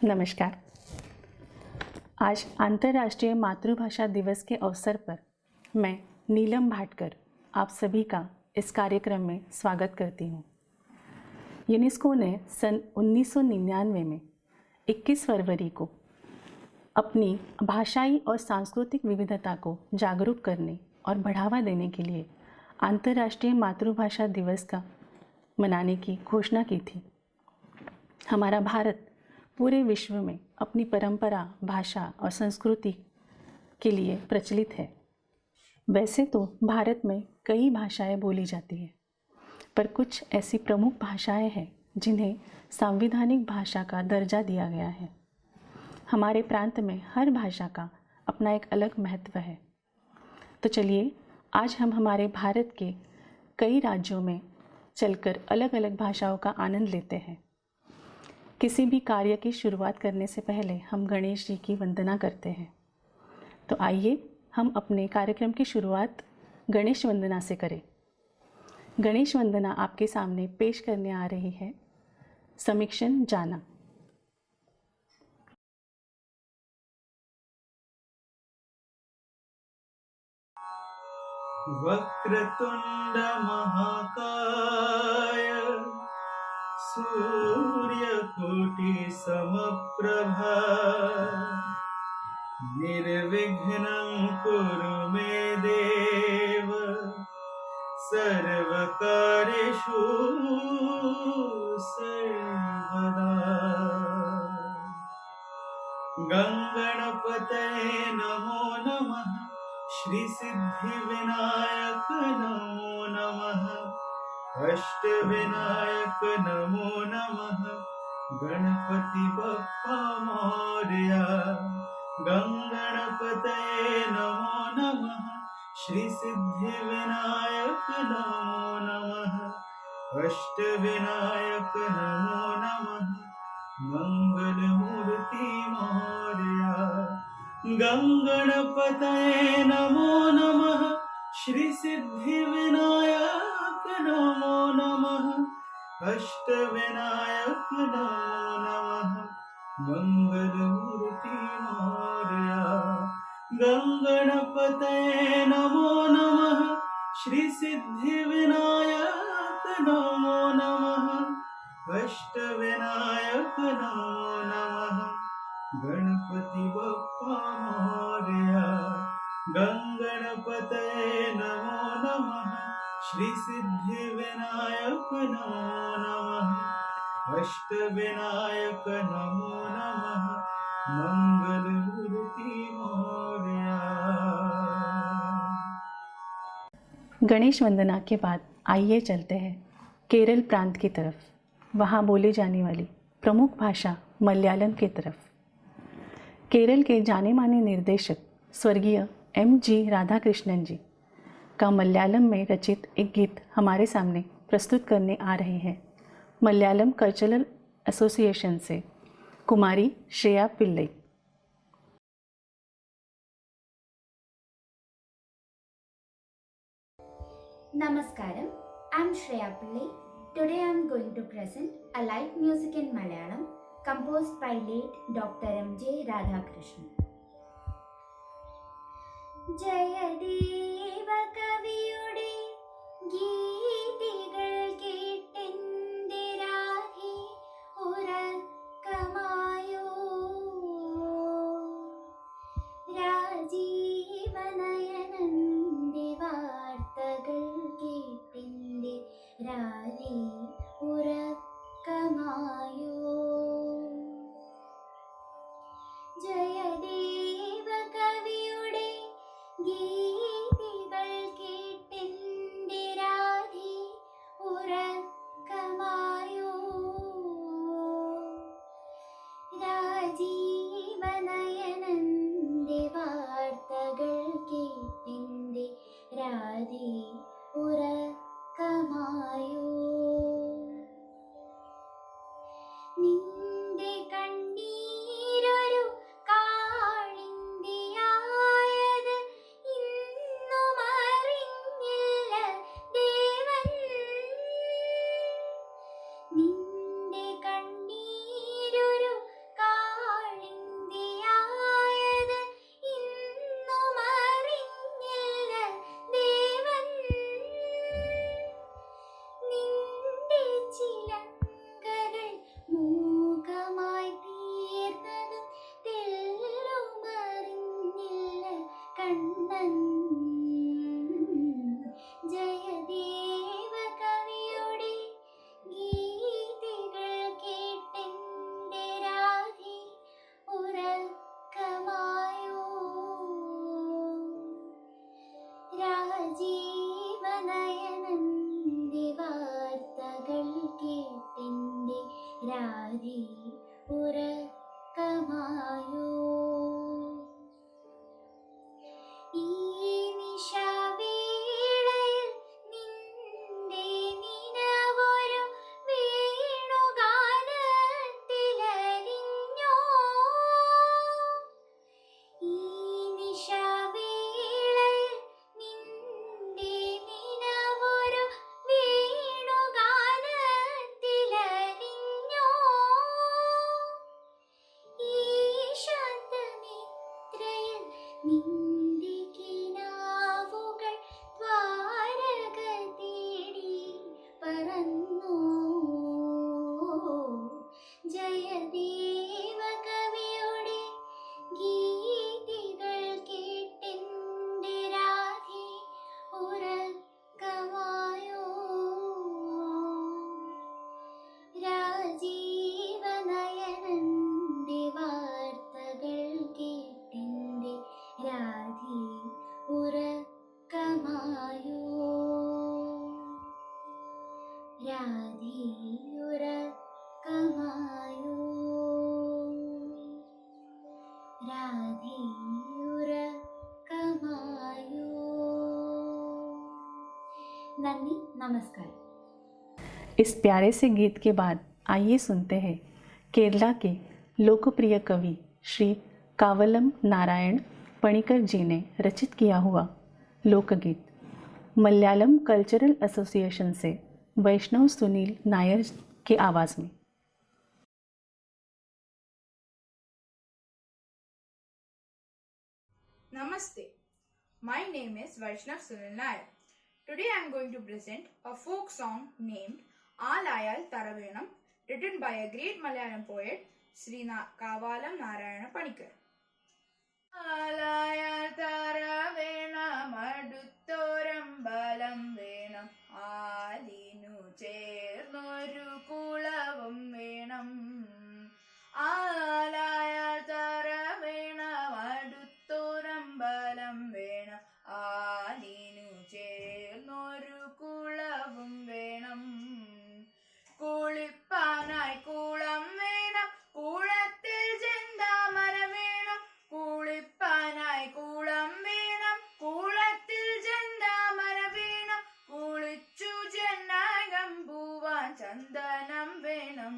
नमस्कार। आज अंतर्राष्ट्रीय मातृभाषा दिवस के अवसर पर मैं नीलम भाटकर आप सभी का इस कार्यक्रम में स्वागत करती हूँ। यूनेस्को ने सन 1999 में 21 फरवरी को अपनी भाषाई और सांस्कृतिक विविधता को जागरूक करने और बढ़ावा देने के लिए अंतर्राष्ट्रीय मातृभाषा दिवस का मनाने की घोषणा की थी। हमारा भारत पूरे विश्व में अपनी परंपरा, भाषा और संस्कृति के लिए प्रचलित है। वैसे तो भारत में कई भाषाएं बोली जाती हैं, पर कुछ ऐसी प्रमुख भाषाएं हैं जिन्हें संवैधानिक भाषा का दर्जा दिया गया है। हमारे प्रांत में हर भाषा का अपना एक अलग महत्व है। तो चलिए आज हम हमारे भारत के कई राज्यों में चलकर अलग अलग भाषाओं का आनंद लेते हैं। किसी भी कार्य की शुरुआत करने से पहले हम गणेश जी की वंदना करते हैं। तो आइए हम अपने कार्यक्रम की शुरुआत गणेश वंदना से करें। गणेश वंदना आपके सामने पेश करने आ रही है समीक्षण जाना। वक्रतुंड महाकाय सूर्यकोटि समप्रभा निर्विघ्नं कुरु मे देव सर्वकार्येषु सर्वदा। गंगणपतये नमो नमः, श्री सिद्धिविनायक नमो नमः, अष्टविनायक नमो नमः, गणपति बप्पा मोरया। गंगणपतये नमो नमः, श्री सिद्धिविनायक नमो नमः, अष्टविनायक नमो नमः, मंगलमूर्ति मोरया। गंगणपतये नमो नमः, श्री सिद्धिविनायक नमो नमः, अष्टविनायक नमो नमः, मंगलमूर्ति मोरया। गंगणपतये नमो नमः, श्री सिद्धिविनायक नमो नमः, अष्टविनायक नमो नमः, गणपति बप्पा मोरया। गंगणपतये नमो नमः, श्री सिद्धिविनायक नमो नमः, अष्टविनायक नमो नमः, मंगलमूर्ति मोरया। गणेश वंदना के बाद आइए चलते हैं केरल प्रांत की तरफ, वहाँ बोली जाने वाली प्रमुख भाषा मलयालम की तरफ। केरल के जाने माने निर्देशक स्वर्गीय M.G. राधाकृष्णन जी का मलयालम में रचित एक गीत हमारे सामने प्रस्तुत करने आ रहे हैं मलयालम कल्चरल एसोसिएशन से कुमारी Shreya Pillai. Namaskaram, I'm Shreya Pillai. Today I'm going to present a light music in Malayalam composed by late Dr. M.J. Radhakrishnan. Jayadeva കവിയുടെ ഗീതികൾ കേട്ടെന്റെ രാധേ ഉറക്കമായോ രാജീവനയനന്റെ വാർത്തകൾ കേട്ടെന്റെ രാധേ ഉറക്കമായോ ജയദേവ കവിയുടെ ഗീതികൾ കേട്ടെന്റെ രാധേ രാധേയുറക്കമായോ രാധേയുറക്കമായോ. നന്ദി, നമസ്കാരം. इस प्यारे से गीत के बाद आइए सुनते हैं केरला के लोकप्रिय कवि श्री कावलम नारायण पणिकर जी ने रचित किया हुआ लोकगीत मलयालम कल्चरल एसोसिएशन से वैष्णव सुनील नायर की आवाज़ में. Namaste. My name is Vaishnav Sunil Nair. Today I am going to present a folk song named Aalayal Taravenam, written by a great Malayalam poet, Sri Kavalam Narayana Panikar. Aalayal Taravenam aduttorambalam venam ആലിനു ചേർന്നൊരു കുളവും വേണം. ആലായാൽ തറ വേണം അടുത്തൊരമ്പലം വേണം ആലിനു ചേർന്നൊരു കുളവും വേണം. കുളിപ്പാനായി കുളം വേണം കുളത്തിൽ ചെന്താമര വേണം. കുളിപ്പാനായി കുളം വേണം കുളത്തിൽ ചെന്താമര വേണം. കുളിച്ചു ചെന്നകം പൂവാൻ ചന്ദനം വേണം.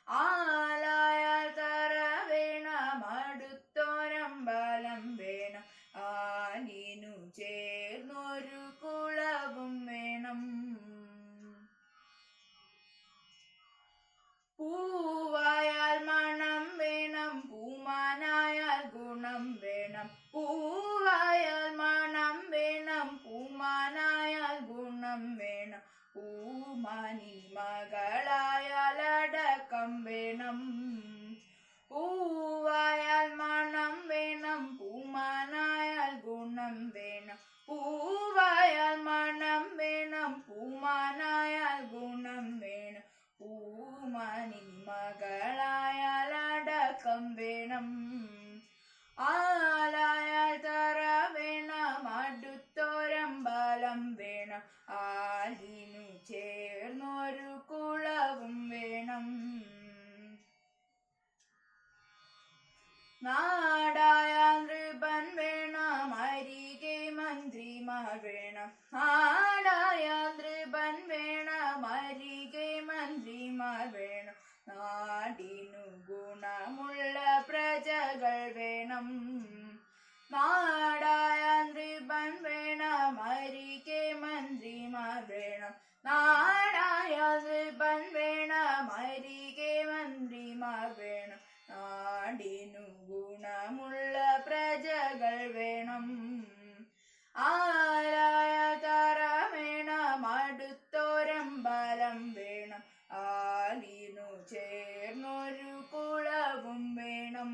ആലായാൽ തറ വേണം അടുത്തൊരമ്പലം വേണം ആലിനു ചേർന്നൊരു കുളവും വേണം. പൂവായാൽ മണം വേണം പൂമാനായാൽ ഗുണം വേണം. പൂവായാൽ മണം വേണം പൂമാനായാൽ ഗുണം വേണം. പൂമാനി മകളായാൽ അടക്കം വേണം. പൂവായാൽ മണം വേണം പൂമാനായാൽ ഗുണം വേണം. പൂവായാൽ മണം വേണം പൂമാനായാൽ ഗുണം വേണം. പൂമാനി മകളായാൽ അടക്കം വേണം. ആലായാൽ തറ വേണം അടുത്തൊരമ്പലം വേണം ആലിനു ചേർന്നൊരു കുളവും വേണം. നാടായാൽ നൃപൻ വേണം അരികെ മന്ത്രിമാർ വേണം. നാടായാൽ നൃപൻ വേണം അരികെ മന്ത്രിമാർ വേണം. നാടിനു ഗുണമുള്ള പ്രജകൾ വേണം. നാടായാൽ നൃപൻ വേണം അരികെ മന്ത്രിമാർ വേണം. നാടായാൽ നൃപൻ വേണം അരികെ മന്ത്രിമാർ വേണം. നാടിനു ഗുണമുള്ള പ്രജകൾ വേണം. ആലായാൽ തറ വേണം അടുത്തൊരമ്പലം വേണം ആലിനു ചേർന്നൊരു കുളവും വേണം.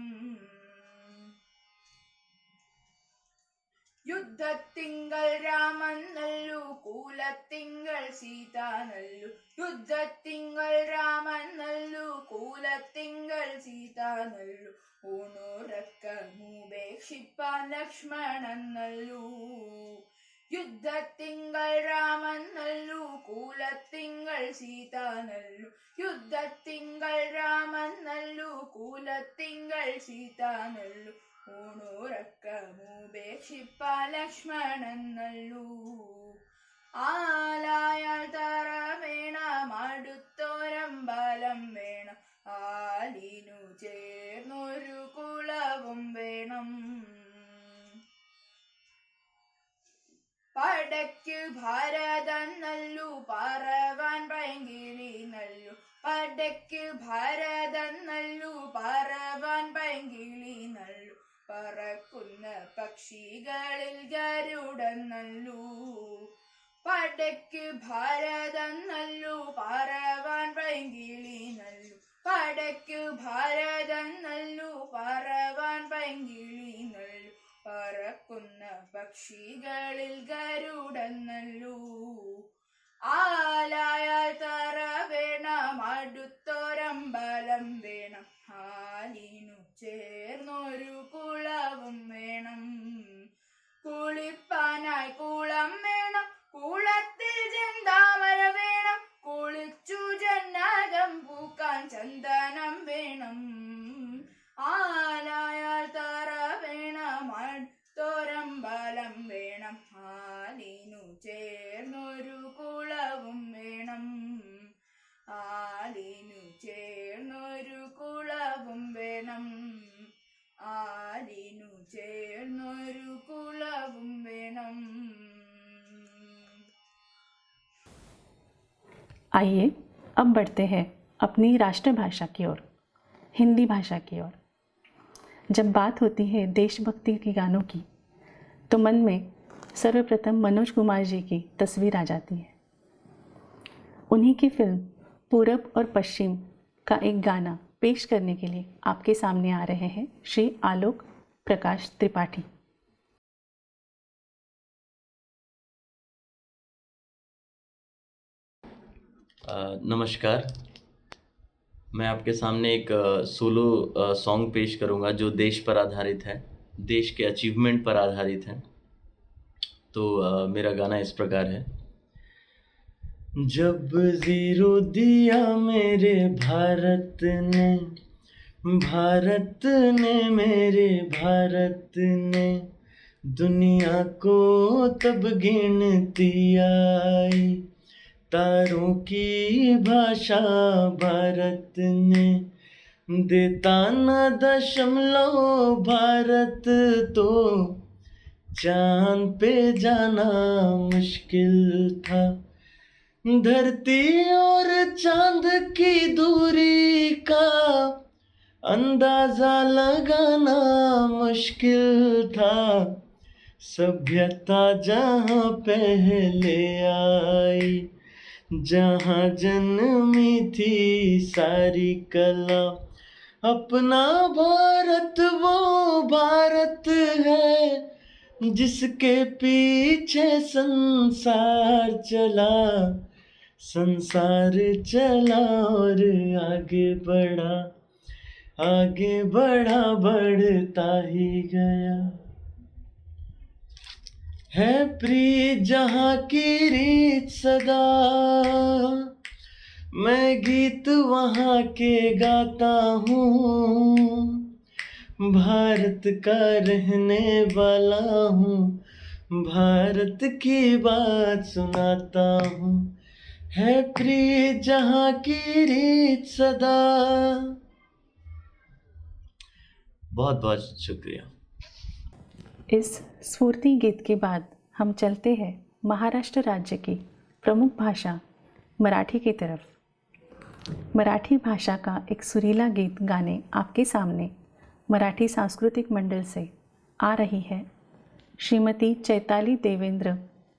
യുദ്ധത്തിങ്കൽ രാമൻ നല്ലു കൂലത്തിങ്കൽ സീത നല്ലു. യുദ്ധത്തിങ്കൽ രാമൻ നല്ലു കൂലത്തിങ്കൽ സീത നല്ലു. ഊണുറക്കമുപേക്ഷിപ്പാൻ ലക്ഷ്മണൻ നല്ലു. യുദ്ധത്തിങ്കൽ രാമൻ നല്ലു കൂലത്തിങ്കൽ സീത നല്ലു. യുദ്ധത്തിങ്കൽ രാമൻ നല്ലു കൂലത്തിങ്കൽ സീത നല്ലു. ഊണുറക്കമുപേക്ഷിപ്പാൻ ലക്ഷ്മണൻ നല്ലു. ആലായാൽ തറ വേണം അടുത്തൊരമ്പലം വേണം ആലിനു ചേർന്നൊരു കുളവും വേണം. പടയ്ക്ക് ഭരതൻ നല്ലു പറവാൻ പൈങ്കിളി നല്ലു. പടയ്ക്ക് ഭരതൻ നല്ലു പറവാൻ പൈങ്കിളി നല്ലു. പറക്കുന്ന പക്ഷികളിൽ ഗരുഡൻ നല്ലു. പടയ്ക്ക് ഭരതൻ നല്ലു പറവാൻ പൈങ്കിളി നല്ലു. പടയ്ക്ക് ഭരതൻ നല്ലു പറവാൻ പൈങ്കിളി നല്ലു. പറക്കുന്ന പക്ഷികളിൽ ഗരുഡൻ നല്ലു. ആലായാൽ തറ വേണം അടുത്തൊരമ്പലം വേണം ആലിനു ചേർന്നൊരു കുളവും വേണം. കുളിപ്പാനായി കുളം വേണം കുളത്തിൽ ചെന്താമര വേണം. आइए अब बढ़ते हैं अपनी राष्ट्रभाषा की ओर, हिंदी भाषा की ओर। जब बात होती है देशभक्ति के गानों की तो मन में सर्वप्रथम मनोज कुमार जी की तस्वीर आ जाती है। उन्हीं की फिल्म पूरब और पश्चिम का एक गाना पेश करने के लिए आपके सामने आ रहे हैं श्री आलोक प्रकाश त्रिपाठी। नमस्कार। मैं आपके सामने एक सोलो सॉन्ग पेश करूंगा जो देश पर आधारित है, देश के अचीवमेंट पर आधारित है। तो मेरा गाना इस प्रकार है। जब ज़ीरो दिया मेरे भारत ने मेरे भारत ने दुनिया को तब गिनती आई, तारों की भाषा भारत ने देता न दशमलव भारत, तो चांद पे जाना मुश्किल था। धरती और चांद की दूरी का अंदाजा लगाना मुश्किल था। सभ्यता जहाँ पहले आई, जहाँ जन्मी थी सारी कला, अपना भारत वो भारत है जिसके पीछे संसार चला। संसार चला और आगे बढ़ा बढ़ता ही गया। है प्रीत जहाँ की रीत सदा, मैं गीत वहाँ के गाता हूँ। भारत का रहने वाला हूँ, भारत की बात सुनाता हूँ। है प्रीत जहाँ की रीत सदा। बहुत बहुत शुक्रिया। इस स्फूर्ति गीत के बाद हम चलते हैं महाराष्ट्र राज्य की प्रमुख भाषा मराठी की तरफ। मराठी भाषा का एक सुरीला गीत गाने आपके सामने मराठी सांस्कृतिक मंडल से आ रही है श्रीमती चैताली देवेंद्र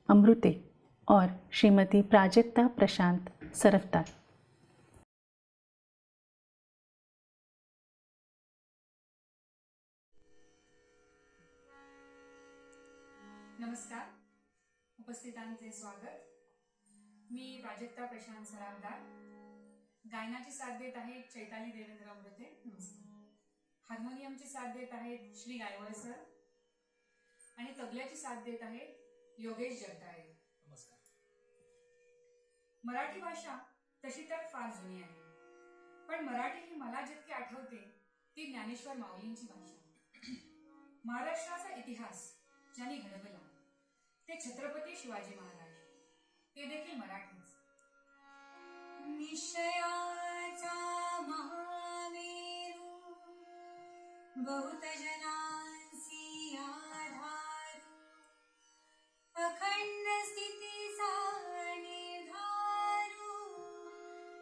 अमृते और श्रीमती प्राजक्ता प्रशांत सरफ्तार। नमस्कार, उपस्थितांचे स्वागत। मी प्राजक्ता प्रशांत सराफदार, गायनाची साथ देत आहेत चैताली देवेंद्र अमृते। नमस्कार। हार्मोनियमची साथ देत आहेत श्री गायवळ सर आणि तबल्याची साथ देत आहेत योगेश जगदाळे। नमस्कार। मराठी भाषा तशी तर फार जुनी आहे, पण मराठी ही मला जितकी आठवते ती ज्ञानेश्वर माऊलींची भाषा। महाराष्ट्राचा इतिहास ज्यांनी घडवला ते छत्रपती शिवाजी महाराज, ते देखील मराठीच। निश्चयाचा महामेरू, बहुत जनांसी आधार, अखंड स्थितीचा निर्धारू,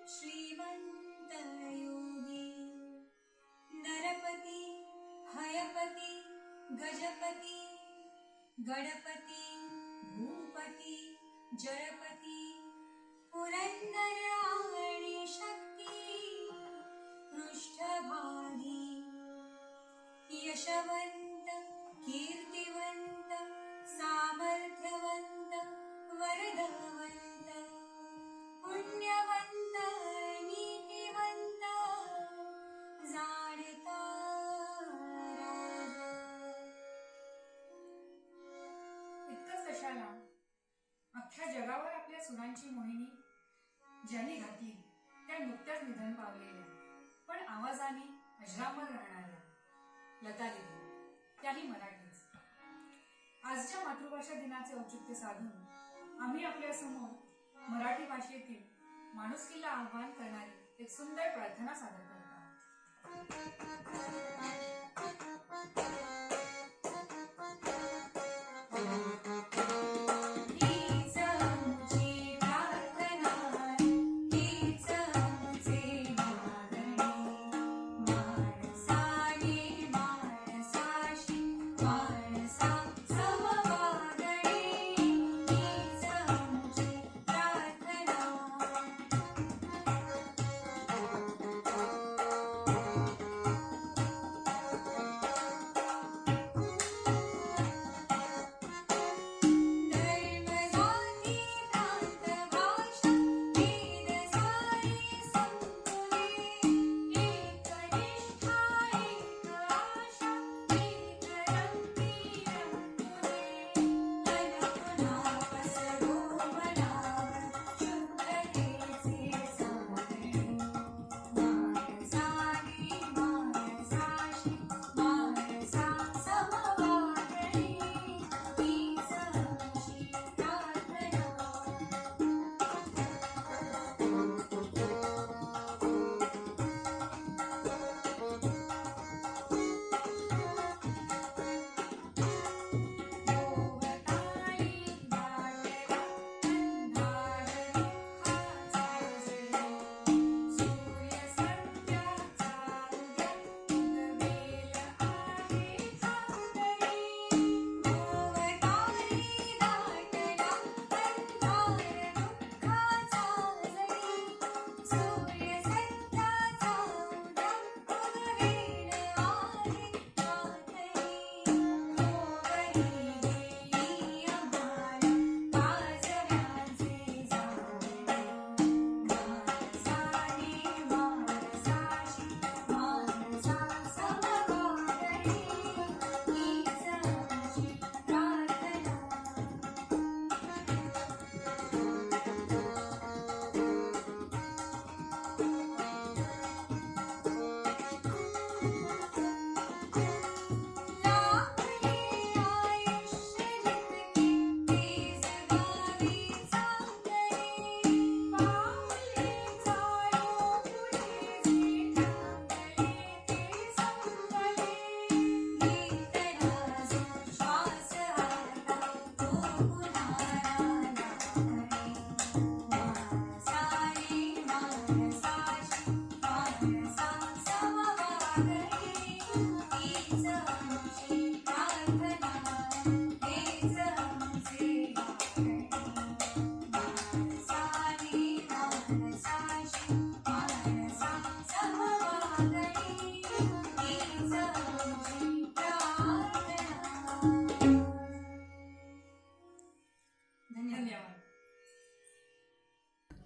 श्रीमंत योगी, नरपती, हयपती, गजपती, गणपती, भूपती, जरपती, पुरंदर आणि शक्ती, पृष्ठभागी, यशवंत, कीर्तिवंत, सामर्थ्यवंत, वरदवंत, पुण्यवंत, नीतिवंत, जाणता इतकंच कशाला, अख्ख्या जगावर आपल्या सुरांची मोहिनी ज्यांनी घातली त्या नुकत्याच निधन पावलेल्या पण आवाजाने अजरामर राहणाऱ्या लता दिदी, त्याही मराठीच। आजच्या मातृभाषा दिनाचे औचित्य साधून आम्ही आपल्या समोर मराठी भाषेतील माणुसकीला आव्हान करणारी एक सुंदर प्रार्थना सादर करतो।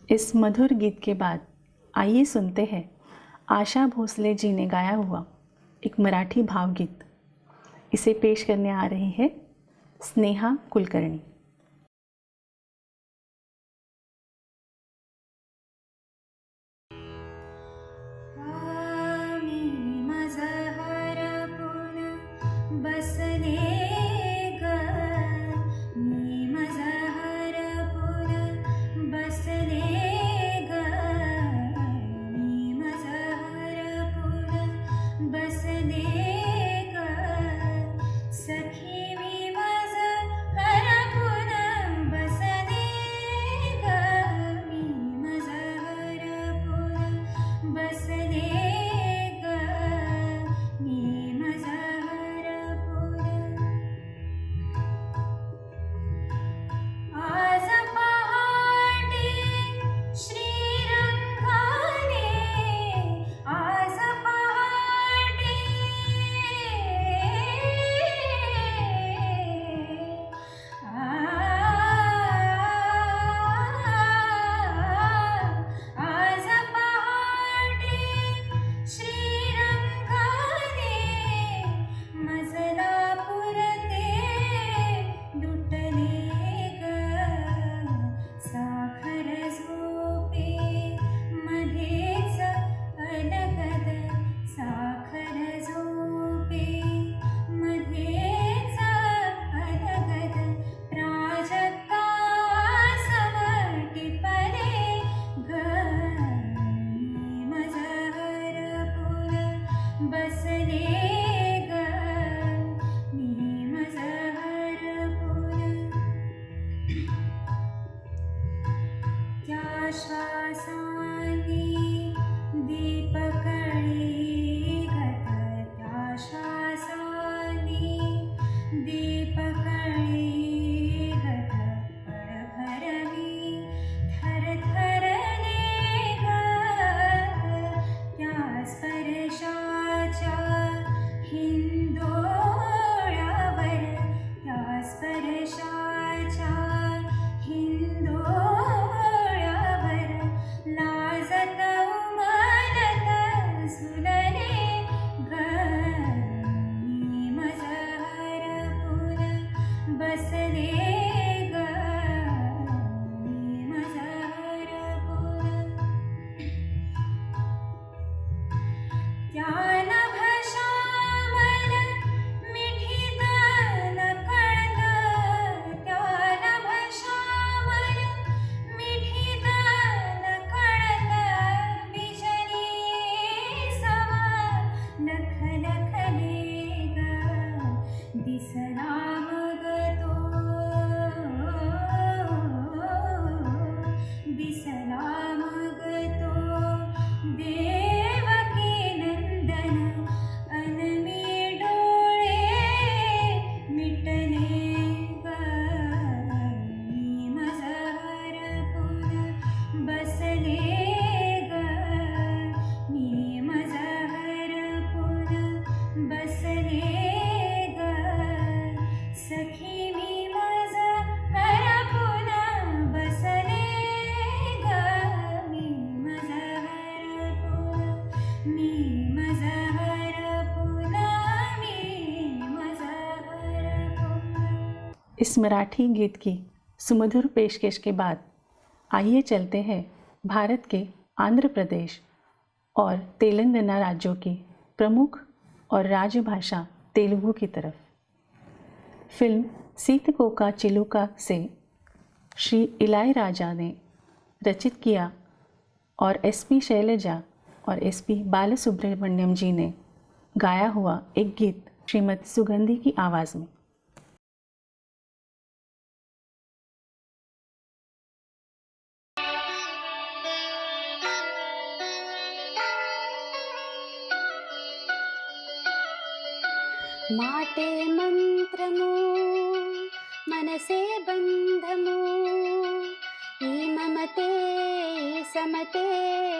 इस मधुर गीत के बाद आइए सुनते हैं आशा भोसले जी ने गाया हुआ एक मराठी भावगीत। इसे पेश करने आ रही है स्नेहा कुलकर्णी। इस मराठी गीत की सुमधुर पेशकश के बाद आइए चलते हैं भारत के आंध्र प्रदेश और तेलंगाना राज्यों की प्रमुख और राजभाषा तेलुगु की तरफ। फिल्म सीतकोका चिलुका से श्री इलायराजा ने रचित किया और एसपी शैलजा और एसपी बालसुब्रमण्यम जी ने गाया हुआ एक गीत श्रीमती सुगंधी की आवाज़ में। మాటే మంత్రము మనసే బంధము ఈ మమతే ఈ సమతే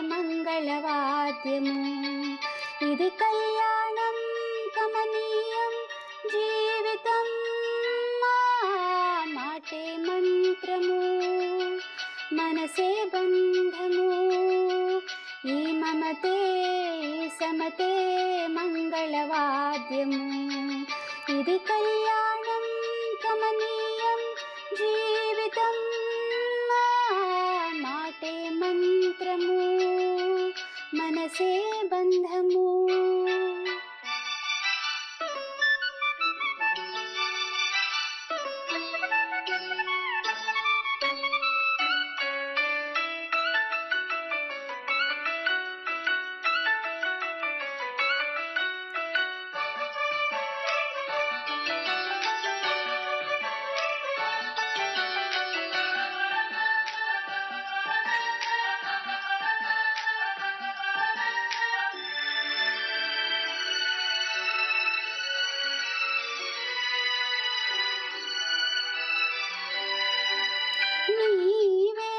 మంగళవాద్యము ఇది కళ్యాణం కమనీయం జీవితం మాటే మంత్రము మన मनसे बन्धमो ఈ మమతే సమతే మంగళవాద్యము ఇది కళ్యాణం కమనీయం జీవితం మాటే మంత్రము మనసే బంధము నీవే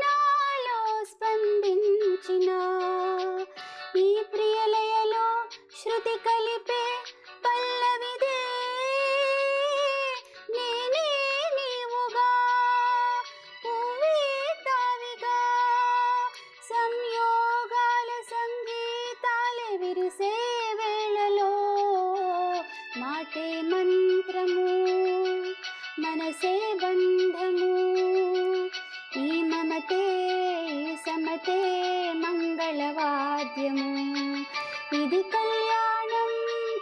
నాలో స్పందించిన ఈ ప్రియలయలో శృతి కలిపే పల్లవిదే నేనే నీవుగా పువ్వే తావిగా సంయోగాల సంగీతాలే విరిసే వేళలో మాటే మంత్రము మనసే బంధము ఈ మమతే సమతే మంగళవాద్యము ఇది కళ్యాణం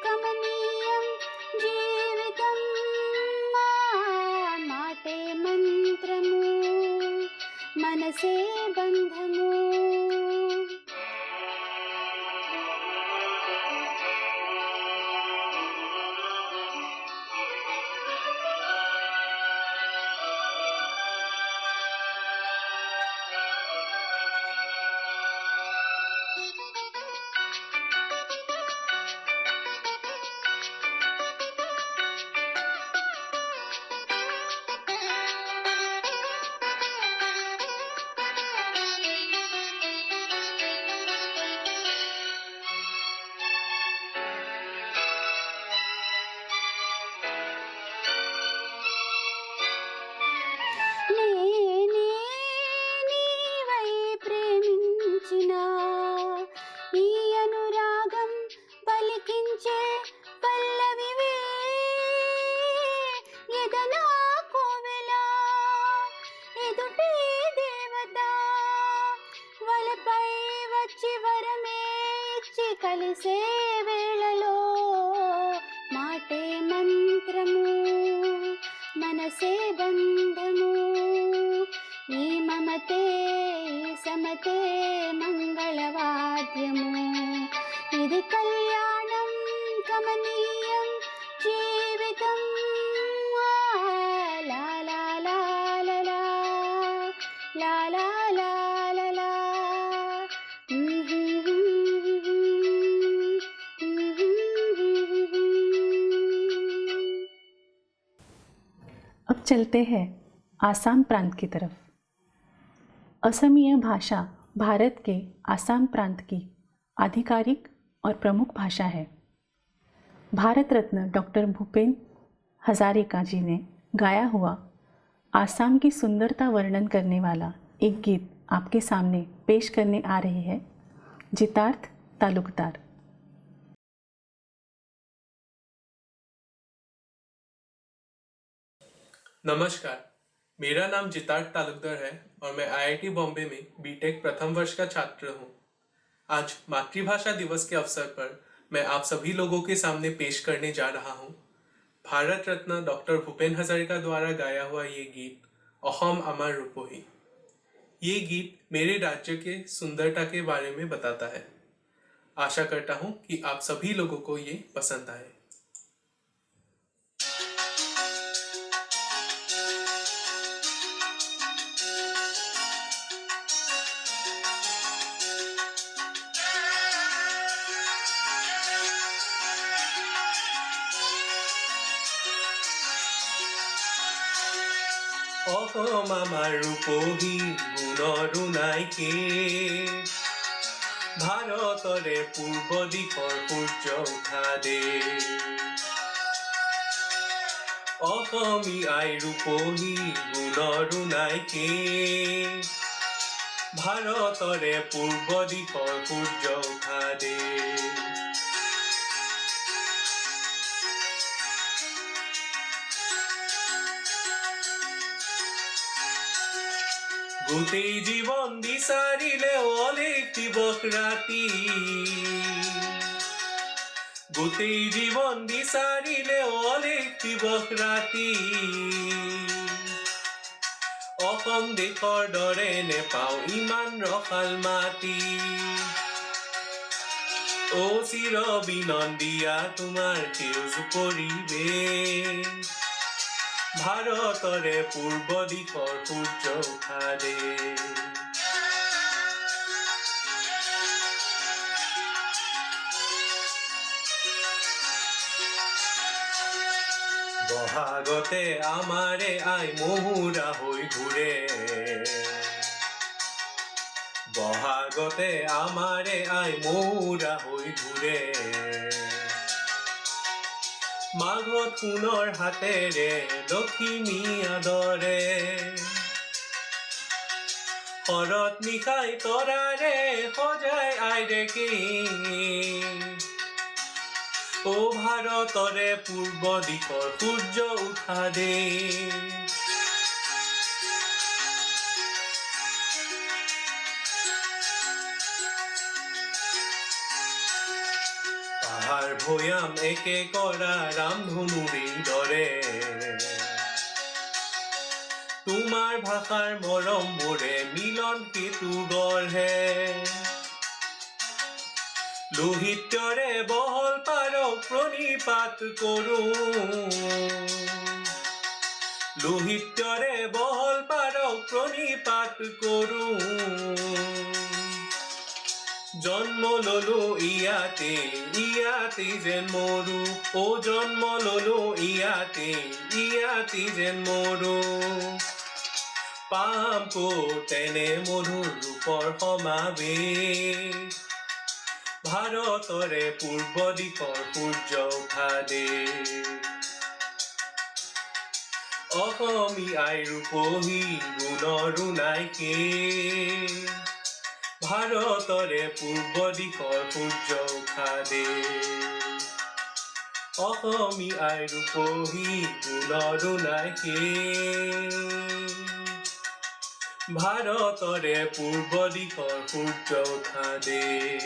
కమనీయం జీవితం మాటే మంత్రము మనసే బంధము నేనే నీవై ప్రేమించిన ఈ అనురాగం పలికించే పల్లవివే ఎదనా కోవెల ఎదుటే దేవత వలపై వచ్చి వరమే ఇచ్చి కలిసే వేళలో మాటే మంత్రము మనసే బంధము ఈ మమతే సమతే మంగళవాద్యము ఇది కళ్యాణం కమనీయం జీవితం లా లా లా లా లా లా లా లా లా లా अब चलते हैं आसाम प्रांत की तरफ। असमिया भाषा भारत के आसाम प्रांत की आधिकारिक और प्रमुख भाषा है। भारत रत्न डॉक्टर भूपेन हजारिका जी ने गाया हुआ आसाम की सुंदरता वर्णन करने वाला एक गीत आपके सामने पेश करने आ रही है जितार्थ तालुकदार। नमस्कार, मेरा नाम जितार्थ तालुकदार है और मैं आईआईटी बॉम्बे में बीटेक प्रथम वर्ष का छात्र हूँ। आज मातृभाषा दिवस के अवसर पर मैं आप सभी लोगों के सामने पेश करने जा रहा हूँ भारत रत्न डॉक्टर भूपेन हजारिका द्वारा गाया हुआ ये गीत अहोम अमर रूपोही। ये गीत मेरे राज्य के सुंदरता के बारे में बताता है। आशा करता हूँ कि आप सभी लोगों को ये पसंद आए। অসম আমাৰ ৰূপহী গুণৰো নাইকে ভাৰতৰে পূৰ্ব দিশৰ সূৰ্য উঠা দেশ অসমীয়াই ৰূপহী গুণৰো নাইকে ভাৰতৰে পূৰ্ব দিশৰ সূৰ্য উঠা দেশ গোটেই জীৱন বিচাৰিলেও অলেখ দিৱস ৰাতি গোটেই জীৱন বিচাৰিলেও অলেখ দিৱস ৰাতি অসম দেশৰ দৰে নেপাওঁ ইমান ৰসাল মাটি অ' চিৰ বিনন্দীয়া তোমাৰ সেউজ পৰিৱেশ ভাৰতৰে পূৰ্ব দিশৰ সূৰ্য উঠা দেশ বহাগতে আমাৰে আই মহুৰা হৈ ঘূৰে বহাগতে আমাৰে আই মহুৰা হৈ ঘূৰে মাঘত সোণৰ হাতেৰে লখিমী আদৰে শৰত নিশাই তৰাৰে সজাই আইৰেকে অ' ভাৰতৰে পূৰ্ব দিশৰ সূৰ্য উঠা দেশ পাহাৰ ভৈয়াম একে কৰা ৰামধনুৰে দৰে তোমাৰ ভাষাৰ মৰমবোৰে মিলন সেতু গঢ়ে লোহিত্যৰে বহল পাৰক প্ৰণিপাত কৰোঁ লোহিত্যৰে বহল পাৰক প্ৰণিপাত কৰোঁ জন্ম ললো ইয়াতে যেন মৰো অ' জন্ম ললো ইয়াতে যেন মৰো পাম ক'ত তেনে মধুৰ ৰূপৰ সমাৱেশ ভাৰতৰে পূৰ্ব দিশৰ সূৰ্য উঠা দেশ অসমীয়াই ৰূপহী গুণৰো নাইকে ভাৰতৰে পূৰ্ব দিশৰ সূৰ্য উঠা দেশ অসমীয়াই ৰূপহী গুণৰো নাইকে ভাৰতৰে পূৰ্ব দিশৰ সূৰ্য উঠা দেশ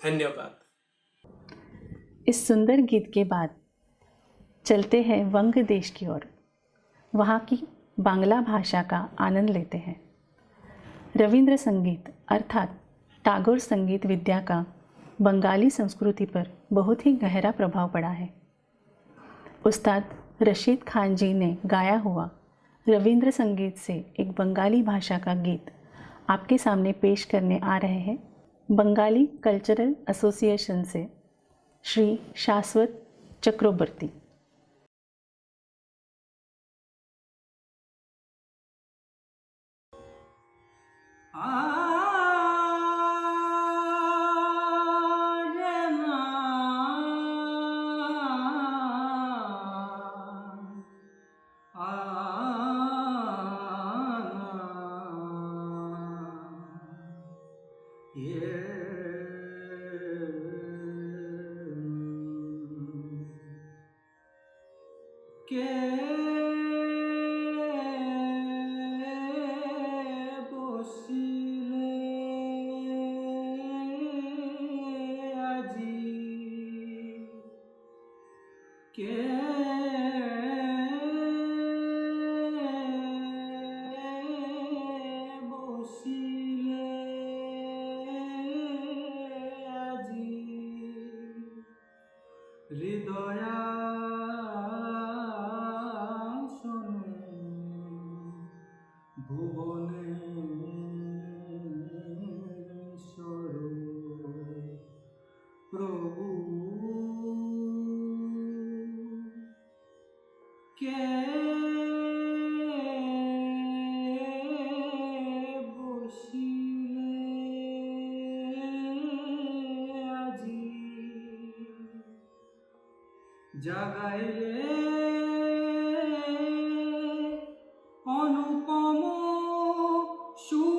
धन्यवाद इस सुंदर गीत के बाद चलते हैं वंग देश की ओर। वहाँ की बांग्ला भाषा का आनंद लेते हैं। रविंद्र संगीत अर्थात टागोर संगीत विद्या का बंगाली संस्कृति पर बहुत ही गहरा प्रभाव पड़ा है। उस्ताद रशीद खान जी ने गाया हुआ रविंद्र संगीत से एक बंगाली भाषा का गीत आपके सामने पेश करने आ रहे हैं बंगाली कल्चरल एसोसिएशन से श्री शाश्वत चक्रवर्ती। জাগাইলে অনুপম সুন্দর,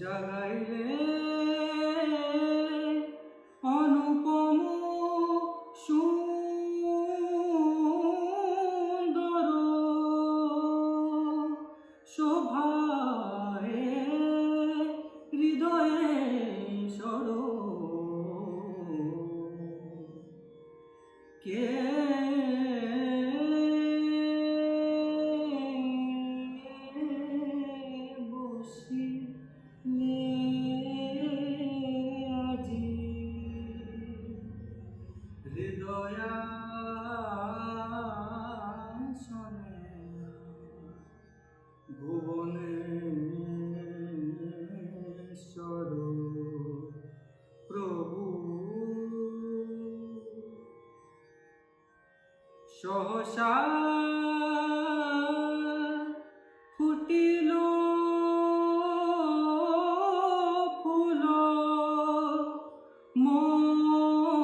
জাগাইলে অনুপম সুন্দর, শোভায় হৃদয়ে সরো, কে বসিলে আজি হৃদয়াসনে ভুবনেশ্বর প্রভু, সহসা ফুটিল ফুল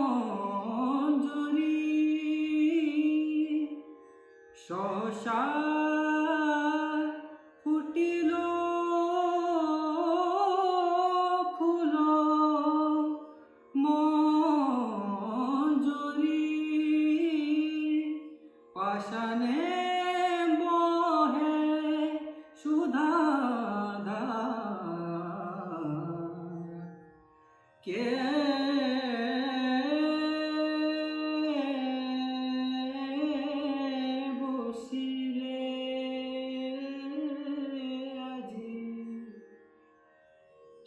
মঞ্জরি, সহসা ফুটিল ফুল মঞ্জরি, পাষাণে বহে সুধাধার, কে বসিলে আজি,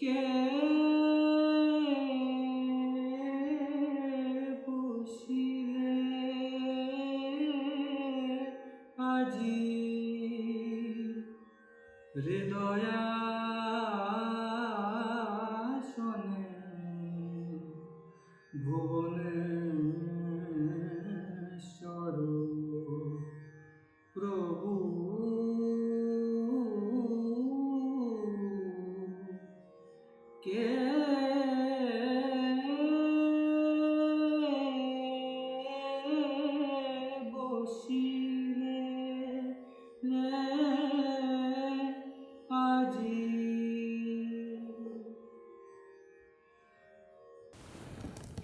কে বসিলে আজি হৃদয়াসনে ভুবনেশ্বর প্রভু, কে বসিলে আজি।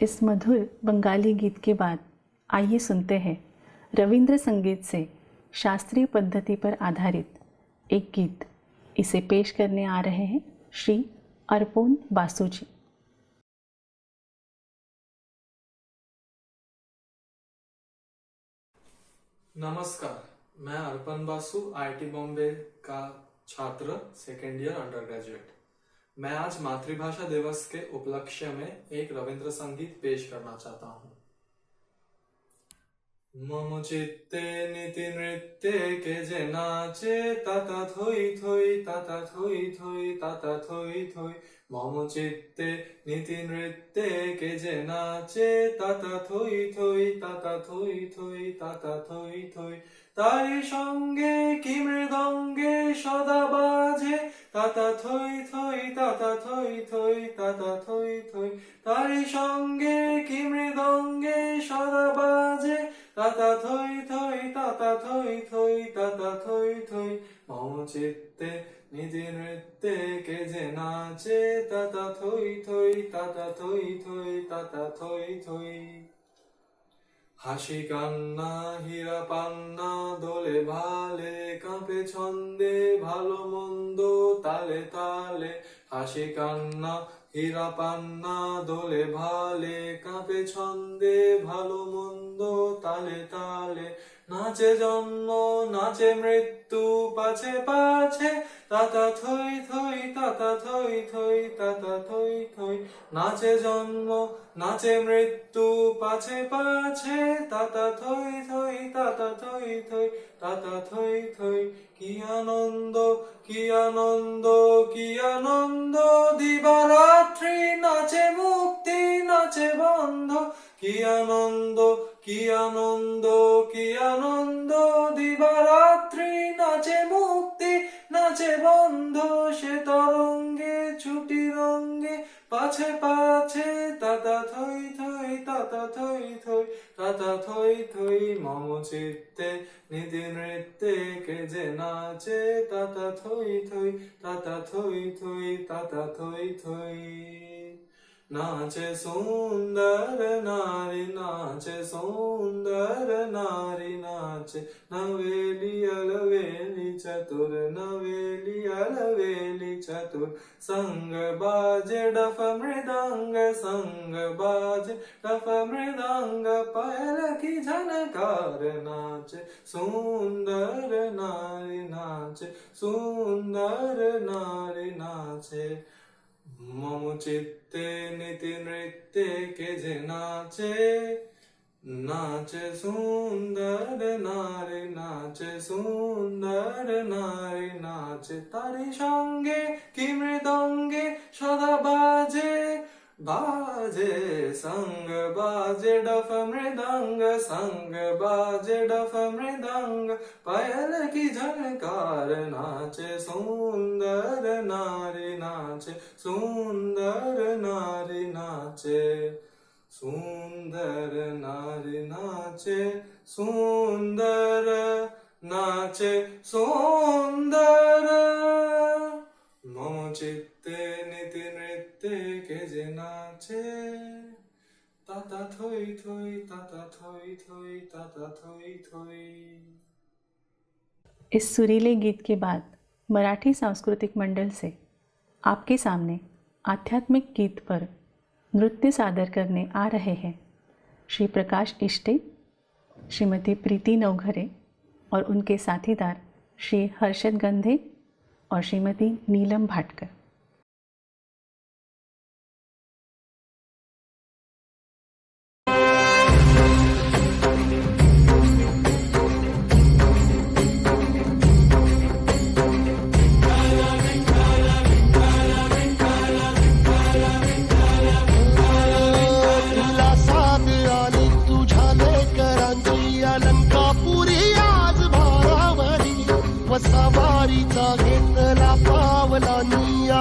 इस मधुर बंगाली गीत के बाद आइए सुनते हैं रविंद्र संगीत से शास्त्रीय पद्धति पर आधारित एक गीत। इसे पेश करने आ रहे हैं श्री अर्पोन बासु जी। नमस्कार, मैं अर्पण बासु आईआईटी बॉम्बे का छात्र सेकेंड ईयर अंडर ग्रेजुएट। मैं आज मातृभाषा दिवस के उपलक्ष्य में एक रविंद्र संगीत पेश करना चाहता हूँ। मम चित्ते नीति नृत्य के जे नाचे, ताता थोई थोई ताता थोई थोई ताता थोई थोई। मम चित्ते नीति नृत्य के जे नाचे, ताता थोई थोई ताता थोई थोई ताता थोई थोई। तारी সঙ্গে কি মৃদঙ্গে সদা বাজে, তাতা থই থই তাতা থই থই তাতা থই থই। তারি সঙ্গে কি মৃদঙ্গে সদা বাজে, তাতা থই থই তাতা থই থই তাতা থই থই। মম চিত্তে নিধি নৃত্যে কে যে নাচে, তাতা থই থই তাতা থই থই তাতা থই থই। হাসি কান্না হীরা পান্না দোলে ভালে, কাঁপে ছন্দে ভালো মন্দ তালে তালে। হাসি কান্না হীরা পান্না দোলে ভালে, কাঁপে ছন্দে ভালো মন্দ তালে তালে। নাচে জন্ম নাচে মৃত্যু পাছে পাছে, তাতা থই থই তাতা থই থই তাতা থই থই। নাচে জন্ম নাচে মৃত্যু পাছে পাছে, তাতা থই থই তাতা থই থই তাতা থই থই। কি আনন্দ কি আনন্দ কি আনন্দ, দিবারাত্রি নাচে মুক্তি নাচে বন্ধ। কি আনন্দ কি আনন্দ কি আনন্দ, দিবারাত্রি নাচে মুক্তি নাচে বন্ধ। সে তরঙ্গে ছুটি রঙ্গে पाछे पाछे ताता थई थई ताता थई थई ताता थई थई मम चित्ते नीति नृत्ये के जे नाचे ताता थई थई ताता थई थई ताता थई थई नाचे सुंदर नारी नाचे सुंदर नारी नाचे नवेली अलवेली चतुर नवेली अलवेली चतुर संग बाजे डफ मृदंग संग बाजे डफ मृदंग पायल की झनकार नाचे सुंदर नारी नाचे सुंदर नारी नाचे मम चित्ते नीति नृत्ये के जे नाचे नाचे सुंदर नारी नाचे सुंदर नारी नाचे तारी संगे की मृदंगे सदा बाजे बाजे संग बाजे डफ मृदंग संग बाजे डफ मृदंग पायल की झनकार नाचे सुंदर नारी नाचे सुंदर नारी नाचे सुंदर नारी नाचे सुंदर नाचे सुंदर मम चित्ते नीति नृत्ये के जे नाचे ताता थोई थोई ताता थोई थोई ताता थोई थोई। इस सुरीले गीत के बाद मराठी सांस्कृतिक मंडल से आपके सामने आध्यात्मिक गीत पर नृत्य सादर करने आ रहे हैं श्री प्रकाश इष्टे, श्रीमती प्रीति नवघरे और उनके साथीदार श्री हर्षद गंधे और श्रीमती नीलम भाटकर। सवारीचा घेतला पावला निया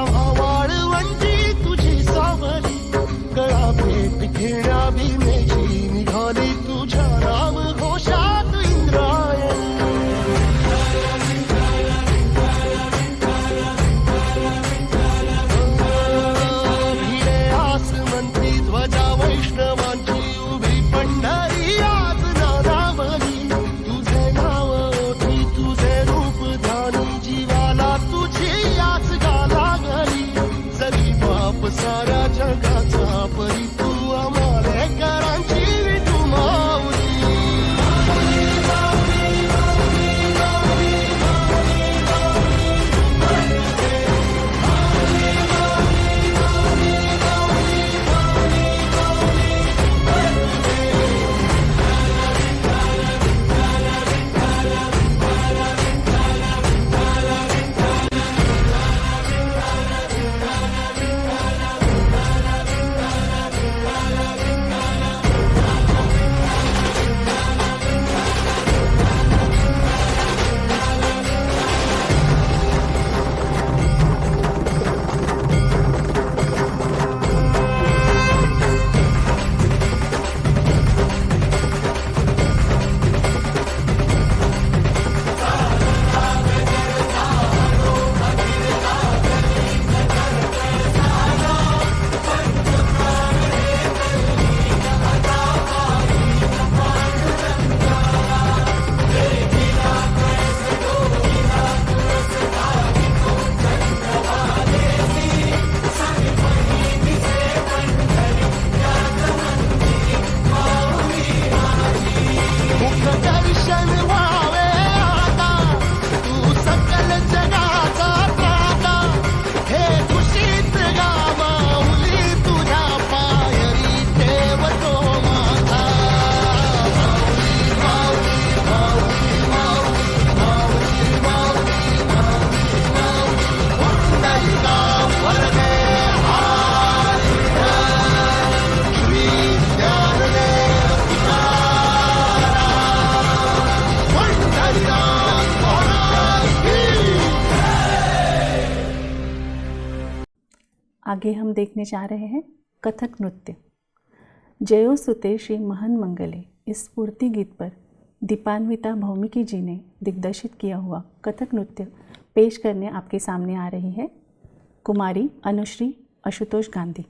आगे हम देखने जा रहे हैं कथक नृत्य। जयो सुते श्री महन मंगले इस स्फूर्ति गीत पर दीपान्विता भौमिकी जी ने दिग्दर्शित किया हुआ कथक नृत्य पेश करने आपके सामने आ रही है कुमारी अनुश्री आशुतोष गांधी।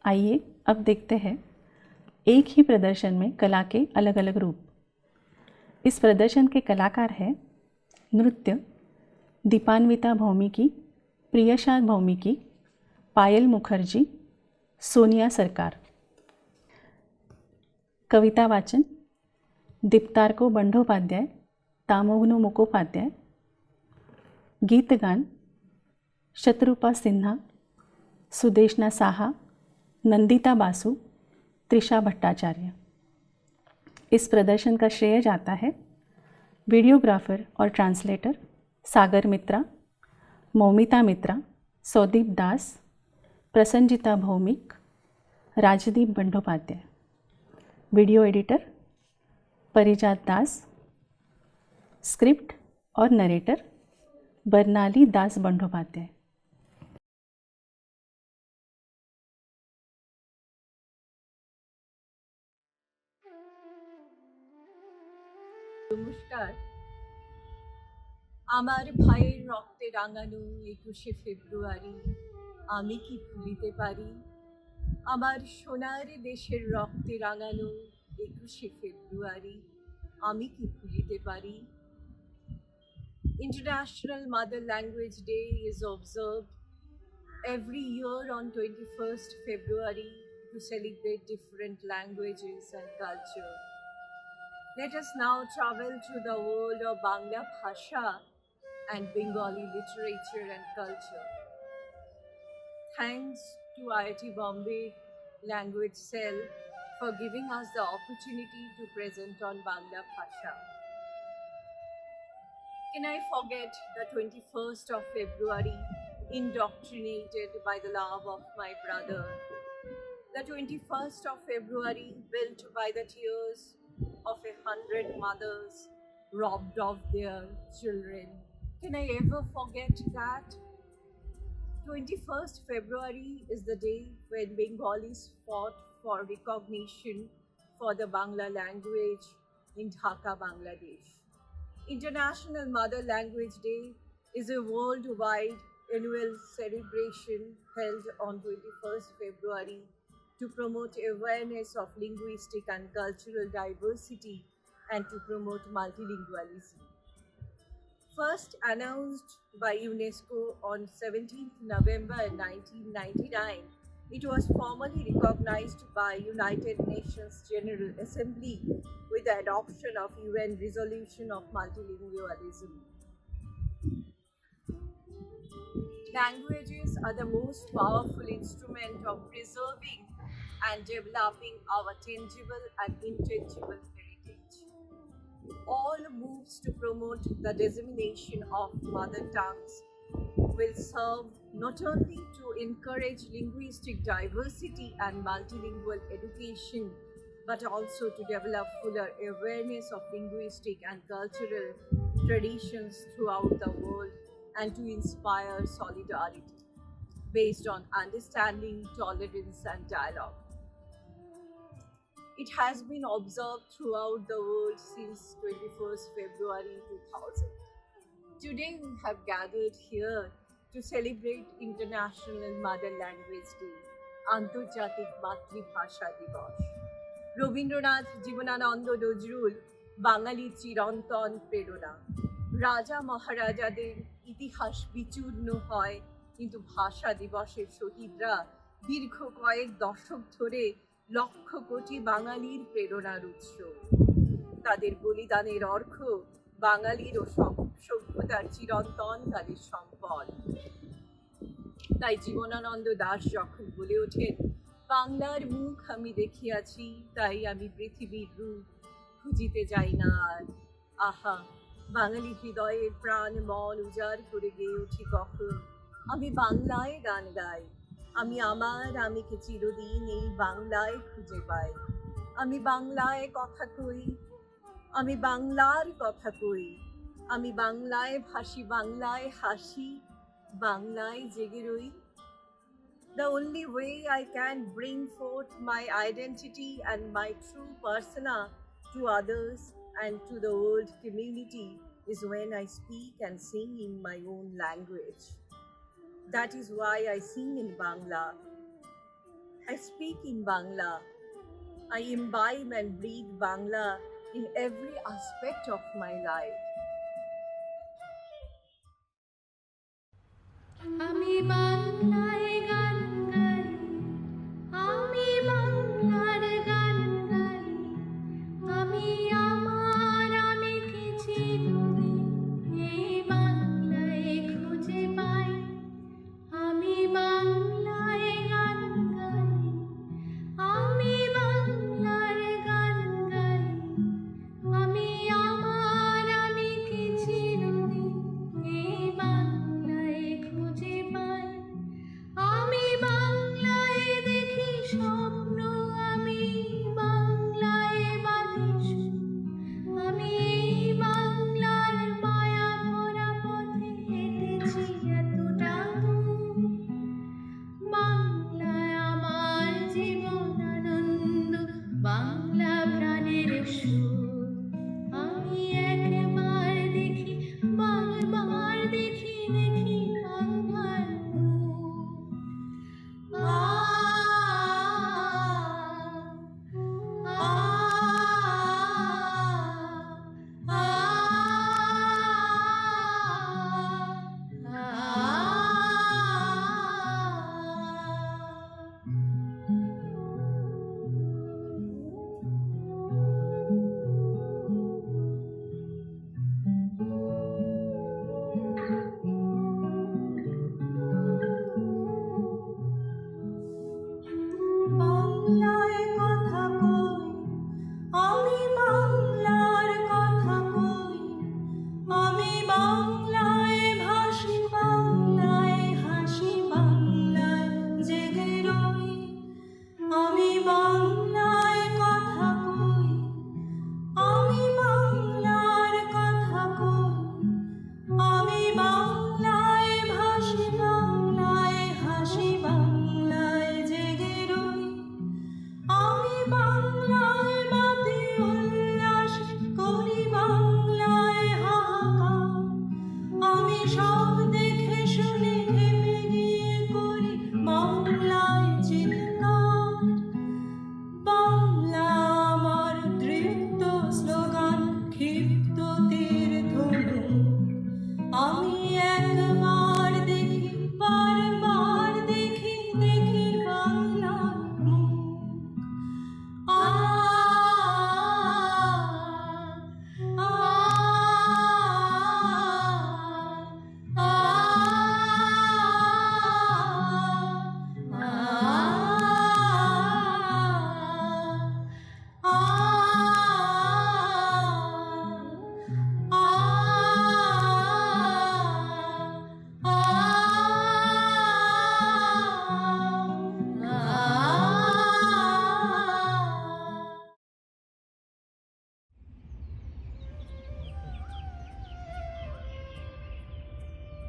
आइए अब देखते हैं एक ही प्रदर्शन में कला के अलग अलग रूप। इस प्रदर्शन के कलाकार हैं नृत्य दीपान्विता भौमिकी, प्रियशा भौमिकी, पायल मुखर्जी, सोनिया सरकार। कविता वाचन दीप्तार्को बंडोपाध्याय, तामोघ्नो मुखोपाध्याय। गीत गान शत्रुपा सिन्हा, सुदेशना साहा, नंदिता बासु, त्रिशा भट्टाचार्य। इस प्रदर्शन का श्रेय जाता है वीडियोग्राफर और ट्रांसलेटर सागर मित्रा, मौमिता मित्रा, सौदीप दास, प्रसन्नजिता भौमिक, राजदीप बंडोपाध्याय। वीडियो एडिटर परिजात दास। स्क्रिप्ट और नरेटर बरनाली दास बंडोपाध्याय। নমস্কার। আমার ভাইয়ের রক্তে রাঙানো 21শে ফেব্রুয়ারি আমি কি ভুলিতে পারি? আমার সোনার দেশের রক্তে রাঙানো 21শে ফেব্রুয়ারি আমি কি ভুলিতে পারি? International Mother Language Day is observed every year on 21st February to celebrate different languages and culture. Let us now travel to the world of Bangla Bhasha and Bengali literature and culture. Thanks to IIT Bombay Language Cell for giving us the opportunity to present on Bangla Bhasha. Can I forget the 21st of February, indoctrinated by the love of my brother? The 21st of February, built by the tears of 100 mothers robbed of their children. Can I ever forget that? 21st February is the day when Bengalis fought for recognition for the Bangla language in Dhaka, Bangladesh. International Mother Language Day is a worldwide annual celebration held on 21st February to promote awareness of linguistic and cultural diversity and to promote multilingualism. First announced by UNESCO on 17th November 1999, it was formally recognized by United Nations General Assembly with the adoption of UN Resolution of Multilingualism. Languages are the most powerful instrument of preserving and developing our tangible and intangible heritage. All moves to promote the dissemination of mother tongues will serve not only to encourage linguistic diversity and multilingual education, but also to develop fuller awareness of linguistic and cultural traditions throughout the world and to inspire solidarity based on understanding, tolerance, and dialogue. It has been observed throughout the world since 21st February 2000. Today we have gathered here to celebrate International Mother Language Day, আন্তর্জাতিক মাতৃভাষা দিবস। রবীন্দ্রনাথ, জীবনানন্দ, নজরুল বাঙালির চিরন্তন প্রেরণা। রাজা মহারাজাদের ইতিহাস বিচূর্ণ হয়, কিন্তু ভাষা দিবসের শহীদরা দীর্ঘ কয়েক দশক ধরে লক্ষ কোটি বাঙালির প্রেরণার উৎস। তাদের বলিদানের অর্ঘ বাঙালির ও সভ্যতার চিরন্তন কালের সম্পদ। তাই জীবনানন্দ দাশ যখন বলে ওঠেন, বাংলার মুখ আমি দেখিয়াছি, তাই আমি পৃথিবীর রূপ খুঁজিতে যাই না আর। আহা, বাঙালি হৃদয়ের প্রাণ মন উজাড় করে গেয়ে উঠি কখন আমি বাংলায় গান গাই। আমি আমার আমিকে চিরদিন এই বাংলায় খুঁজে পাই। আমি বাংলায় কথা কই, আমি বাংলার কথা কই, আমি বাংলায় ভাসি, বাংলায় হাসি, বাংলায় জেগে রই। The only way I can bring forth my identity and my true persona to others and to the world community is when I speak and sing in my own language. That is why I sing in Bangla. I speak in Bangla. I imbibe and breathe Bangla in every aspect of my life. আমি বাংলায় গান গাই, আমি বাংলার গান গাই, আমি আমার আমিকে চিরদিন এই বাংলায় খুঁজে পাই। আমি বাংলায় গান গাই, আমি বাংলার গান গাই, আমি আমার আমিকে চিরদিন এই বাংলায় খুঁজে পাই।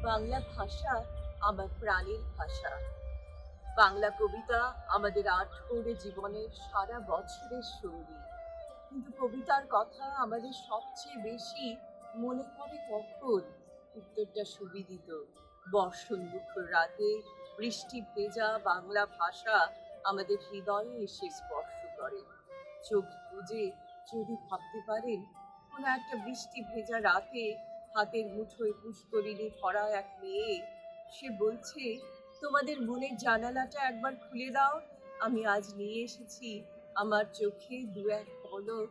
বাংলা ভাষা আমার প্রাণের ভাষা। বাংলা কবিতা আমাদের আটপৌরে জীবনের সারা বছরের সঙ্গী। কিন্তু কবিতার কথা আমাদের সবচেয়ে বেশি মনে পড়ে কখন? উত্তরটা সুবিদিত। বর্ষণমুখর রাতে বৃষ্টি ভেজা বাংলা ভাষা আমাদের হৃদয়ে এসে স্পর্শ করে। চোখ বুজে যদি ভাবতে পারেন, কোনো একটা বৃষ্টি ভেজা রাতে হাতের মুঠোয় পুষ্করিণী ভরা এক মেয়ে, সে বলছে, তোমাদের মনের জানালাটা একবার খুলে দাও, আমি আজ নিয়ে এসেছি আমার চোখে দু এক পলক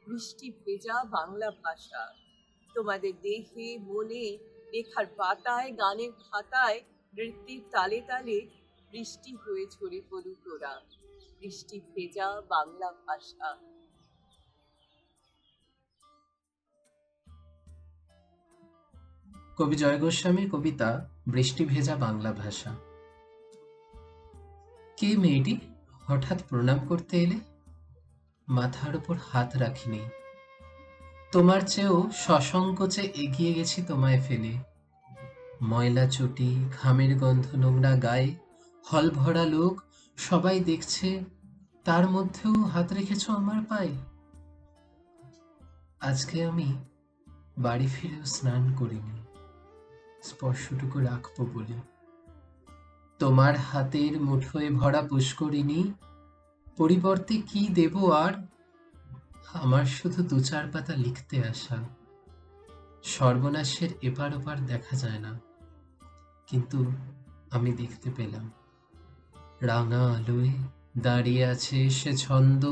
বৃষ্টি ভেজা বাংলা ভাষা। তোমাদের দেহে মনে লেখার পাতায় গানের খাতায় নৃত্যের তালে তালে বৃষ্টি হয়ে ঝরে পড়ুক ওরা, বৃষ্টি ভেজা বাংলা ভাষা। কবি জয় গোস্বামীর কবিতা বৃষ্টি ভেজা বাংলা ভাষা। কে মেয়েটি, হঠাৎ প্রণাম করতে এলে? মাথার উপর হাত রাখিনি, তোমার চেয়েও সসংকোচে এগিয়ে গেছি তোমায় ফেলে। ময়লা চটি, ঘামের গন্ধ নোংরা গায়ে, হল ভরা লোক, সবাই দেখছে, তার মধ্যেও হাত রেখেছ আমার পায়ে। আজকে আমি বাড়ি ফিরেও স্নান করিনি, স্পর্শটুকু রাখবো বলে। তোমার হাতের মুঠোয় ভরা পুষ্করিণী, পরিবর্তে কি দেব আর? আমার শুধু দু চার পাতা লিখতে আসা। সর্বনাশের এপার ওপার দেখা যায় না, কিন্তু আমি দেখতে পেলাম রাঙা আলোয় দাঁড়িয়ে আছে সে ছন্দ,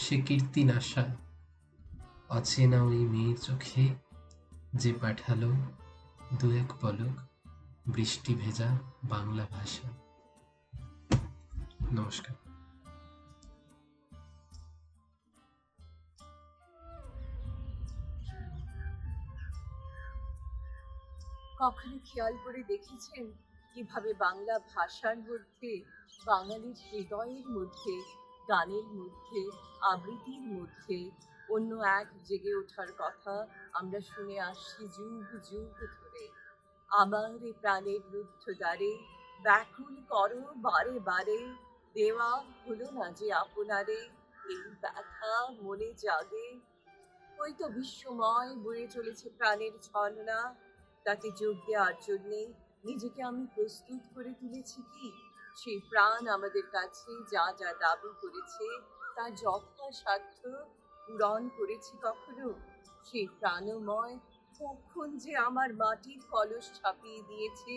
সে কীর্তি নাশা। অচেনা ওই মেয়ের চোখে যে পাঠালো দু এক পলক বৃষ্টি ভেজা বাংলা ভাষা। নমস্কার। কখনো খেয়াল করে দেখেছেন কিভাবে বাংলা ভাষার মধ্যে, বাঙালির হৃদয়ের মধ্যে, গানের মধ্যে, আবৃত্তির মধ্যে অন্য এক জেগে ওঠার কথা আমরা শুনে আসছি যুগ যুগ ধরে। আমার এ প্রাণের রুদ্ধ দ্বারে ব্যাকুল করো বারে বারে, দেওয়া হলো না যে আপনারে, এই ব্যথা মনে জাগে। ওই তো বিশ্বময় বয়ে চলেছে প্রাণের ঝর্ণা, তাতে যোগ দেওয়ার জন্যে নিজেকে আমি প্রস্তুত করে তুলেছি কি? সেই প্রাণ আমাদের কাছে যা যা দাবি করেছে তা যথাসাধ্য পূরণ করেছি কখনো? সেই প্রাণময় কখন যে আমার মাটির কলস ছাপিয়ে দিয়েছে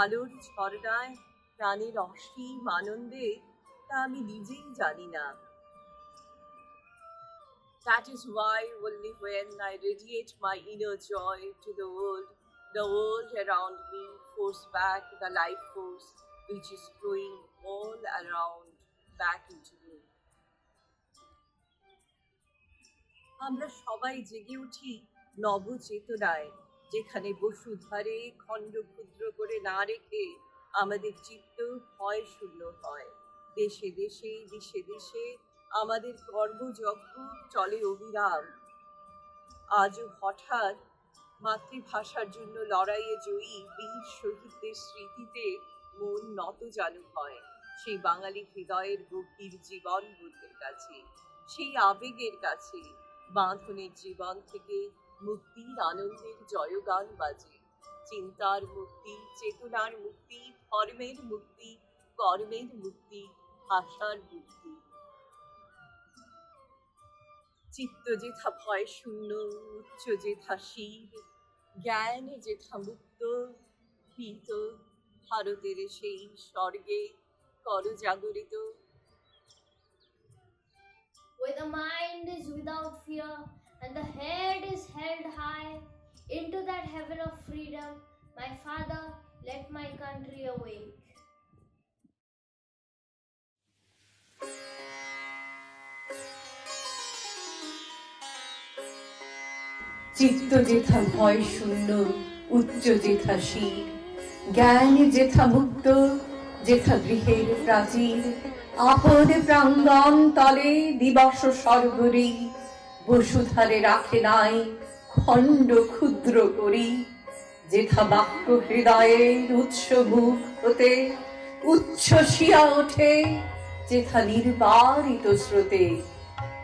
আলোর ঝর্ণায়, প্রাণের অসীম আনন্দে, তা আমি নিজেই জানি না। That is why only when I radiate my inner joy to the world around me force back the life force which is flowing all around back into me. আমরা সবাই জেগে উঠি নবচেতনায়, যেখানে বসুধারে খণ্ড ক্ষুদ্র করে না রেখে আমাদের চিত্ত ভয় শূন্য হয়। দেশে দেশে দেশে দেশে আমাদের কর্মযজ্ঞ চলে অবিরাম। আজও হঠাৎ মাতৃভাষার জন্য লড়াইয়ে জয়ী বীর শহীদদের স্মৃতিতে মন নতজানু হয়, সেই বাঙালি হৃদয়ের গভীর জীবন বোধের কাছে, সেই আবেগের কাছে। বাঁধনের জীবন থেকে মুক্তির আনন্দের জয়গান বাজে। চিন্তার মুক্তি, চেতনার মুক্তি, ধর্মের মুক্তি, কর্মের মুক্তি, ভাষার মুক্তি। চিত্ত যেথা ভয় শূন্য, উচ্চ যেথা শির, জ্ঞান যেথা মুক্ত, ভীত ভারতের সেই স্বর্গে কর জাগরিত। Where the mind is without fear and the head is held high, into that heaven of freedom, my Father, let my country awake. চিত্ত যেথা ভয় শূন্য, উচ্চ যেথা শির, জ্ঞান যেথা মুক্ত, যেথা গৃহের প্রাচীর, আপন প্রাঙ্গণ তলে দিবস সর্বরি, বসুধারে রাখে নাই খণ্ড ক্ষুদ্র করি, যেথা বাক্য হৃদয়ের উৎস মুখ হতে উচ্ছ্বসিয়া ওঠে, যেথা নির্বারিত স্রোতে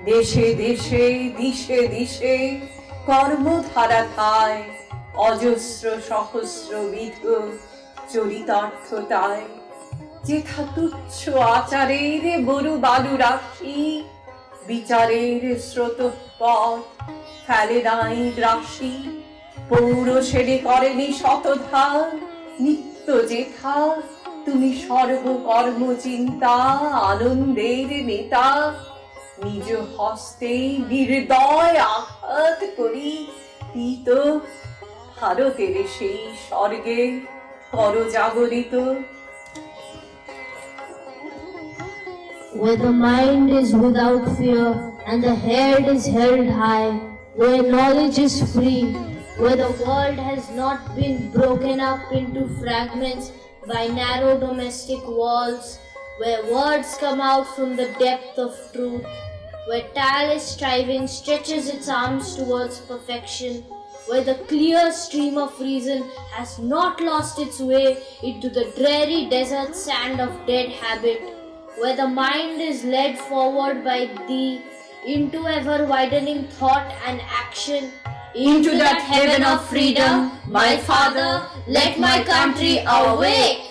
দেশে দেশে দিশে দিশে কর্মধারা থায় অজস্র সহস্রবিধ চরিতার্থতায়, যেথা তুচ্ছ আচারের বরু বালু রাশি বিচারের স্রোতপথ ফেলে নাই গ্রাসী, পৌরসেরে করেনি শতধার নিত্য যেথা তুমি সর্বকর্ম চিন্তা আনন্দের নেতা, নিজ হস্তে নির্দয় আঘাত করি পীত ভারতের সেই স্বর্গে কর জাগরিত। Where the mind is without fear and the head is held high, where knowledge is free, where the world has not been broken up into fragments by narrow domestic walls, where words come out from the depth of truth, where tireless striving stretches its arms towards perfection, where the clear stream of reason has not lost its way into the dreary desert sand of dead habit, where the mind is led forward by thee into ever widening thought and action, into that heaven of freedom, my Father, let my country awake.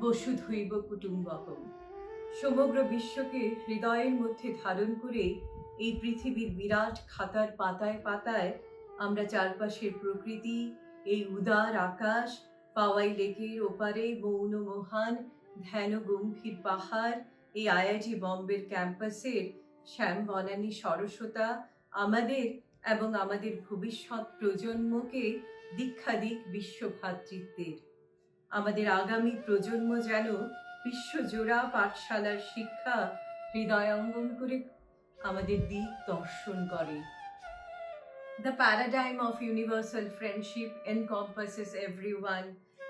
বসুধৈব কুটুম্বকম, সমগ্র বিশ্বকে হৃদয়ের মধ্যে ধারণ করে এই পৃথিবীর বিরাট খাতার পাতায় পাতায় আমরা চারপাশের প্রকৃতি, এই উদার আকাশ, পাওয়াই লেকের ওপারে মৌন মহান ধ্যান গম্ভীর পাহাড়, এই আইআইটি বম্বের ক্যাম্পাসের শ্যাম বনানী সরসতা আমাদের এবং আমাদের ভবিষ্যৎ প্রজন্মকে দীক্ষা দিক বিশ্বভ্রাতৃত্বের। আমাদের আগামী প্রজন্ম যেন বিশ্বজোড়া পাঠশালার শিক্ষা হৃদয়ঙ্গম করে আমাদের দিক দর্শন করে। The paradigm of universal friendship encompasses everyone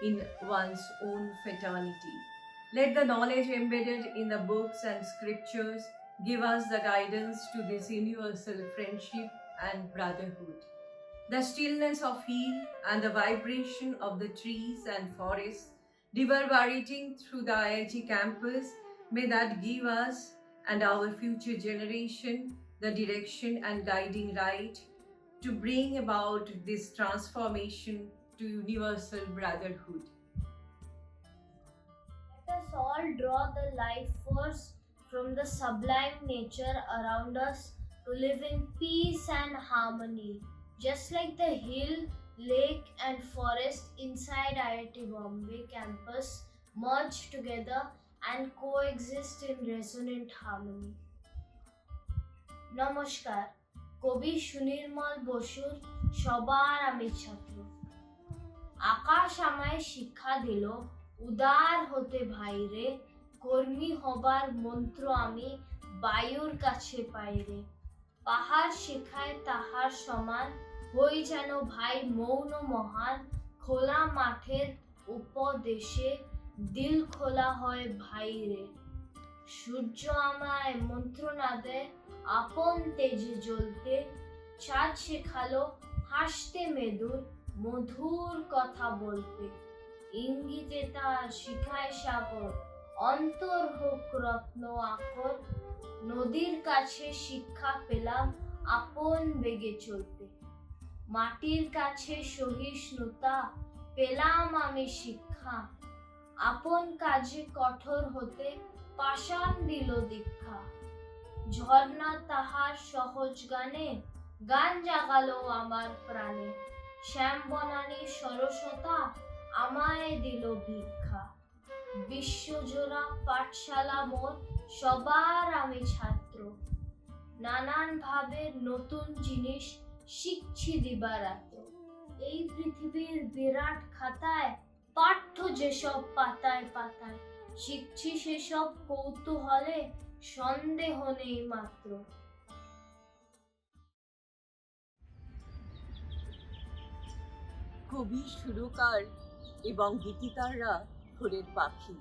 in one's own fraternity. Let the knowledge embedded in the books and scriptures give us the guidance to this universal friendship and brotherhood. The stillness of hill and the vibration of the trees and forests reverberating through the IIT campus, may that give us and our future generation the direction and guiding light to bring about this transformation to universal brotherhood. Let us all draw the life force from the sublime nature around us to live in peace and harmony, just like the hill, lake and forest inside IIT Bombay campus merge together and coexist in resonant harmony. নমস্কার, কবি সুনির্মল বসুর সবার আমি ছাত্র। আকাশ আমায় শিক্ষা দিল উদার হতে ভাইরে, কর্মী হবার মন্ত্র আমি বায়ুর কাছে পাইরে। পাহাড় শেখায় তাহার সমান, হই যেন ভাই মৌন মহান, খোলা মাঠের উপদেশে দিল খোলা হয় ভাইরে। সূর্য আমায় মন্ত্রণা দেয় আপন তেজে জ্বলতে, চাঁদ শেখালো হাসতে মেদুর মধুর কথা বলতে। ইঙ্গিতে তার শিখায় সাগর অন্তর হোক রত্ন আকর, নদীর কাছে শিক্ষা পেলাম আপন বেগে চলতে। মাটির কাছে সহিষ্ণুতা পেলাম আমি শিক্ষা, আপন কাজে কঠোর হতে পাষাণ দিল দীক্ষা। ঝর্ণা তাহার সহজ গানে গান জাগালো আমার প্রাণে, শ্যাম বনানী সরসতা আমায় দিল ভিক্ষা। বিশ্বজোড়া পাঠশালা মোর সবার আমি ছাত্র, নানান ভাবে নতুন জিনিস শিখছি দিবারাত্র। এই পৃথিবীর বিরাট খাতায় পাঠ্য যেসব পাতায় পাতায়, শিখছি সেসব কৌতূহলে সন্দেহ নেই মাত্র। কবি, সুরকার এবং গীতিকাররা ভোরের পাখি।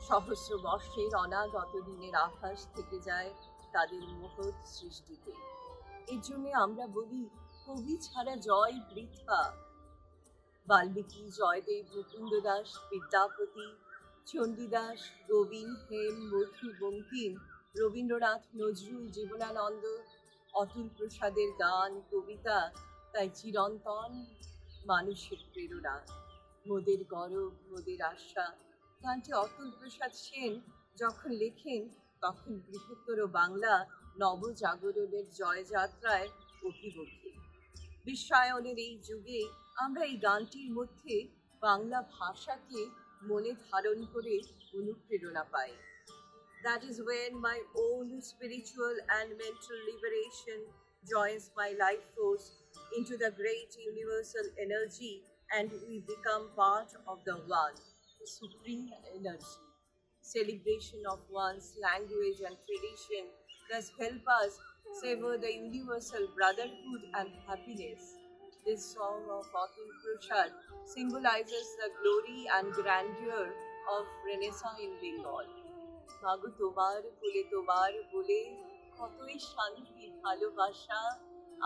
সহস্র বর্ষের অনাগত দিনের আভাস থেকে যায় তাদের মহৎ সৃষ্টিতে। এর জন্য আমরা বলি কবি ছাড়া জয় বৃথা। বাল্মীকি, জয়দেব, মুকুন্দ দাস, বিদ্যাপতি, চণ্ডীদাস, গোবিন্দ, হেম, মধু, বঙ্কিম, রবীন্দ্রনাথ, নজরুল, জীবনানন্দ, অতুল প্রসাদের গান, কবিতা তাই চিরন্তন মানুষের প্রেরণা। মোদের গরব, মোদের আশা গানটি অতুল প্রসাদ সেন যখন লেখেন তখন বৃহত্তর বাংলা নবজাগরণের জয়যাত্রায় অভিমুখী। বিশ্বায়নের এই যুগে আমরা এই গানটির মধ্যে বাংলা ভাষাকে মনে ধারণ করে অনুপ্রেরণা পাই। That is when my own spiritual and mental liberation joins my life force into the great universal energy and we become part of the one, supreme energy. Celebration of one's language and tradition thus help us savor the universal brotherhood and happiness. This song of Atul Prasad symbolizes the glory and grandeur of Renaissance in Bengal. মাগো তোমার কোলে তোমার বলে কতই শান্তি ভালোবাসা,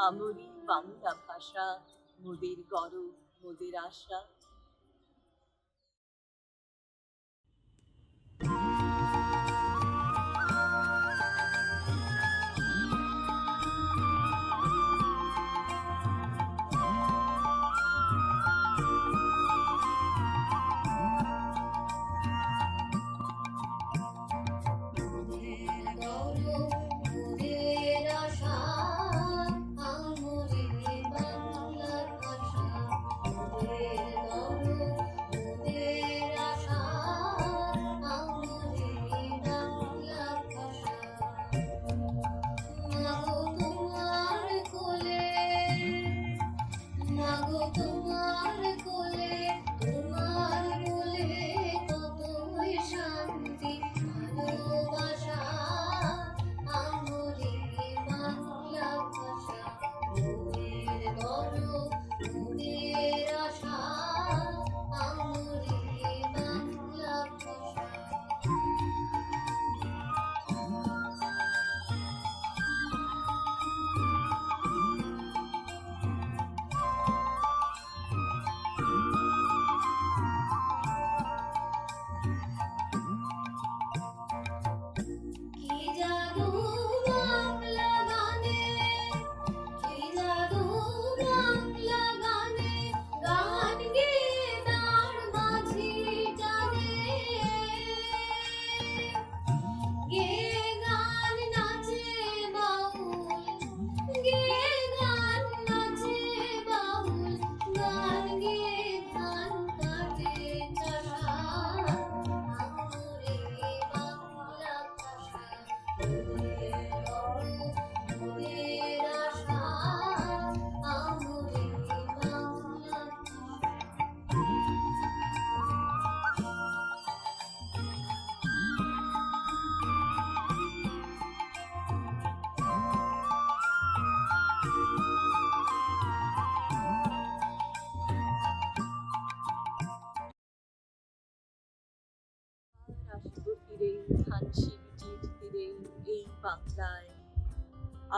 আমরি বাংলা ভাষা, মোদের গরব, মোদের আশা।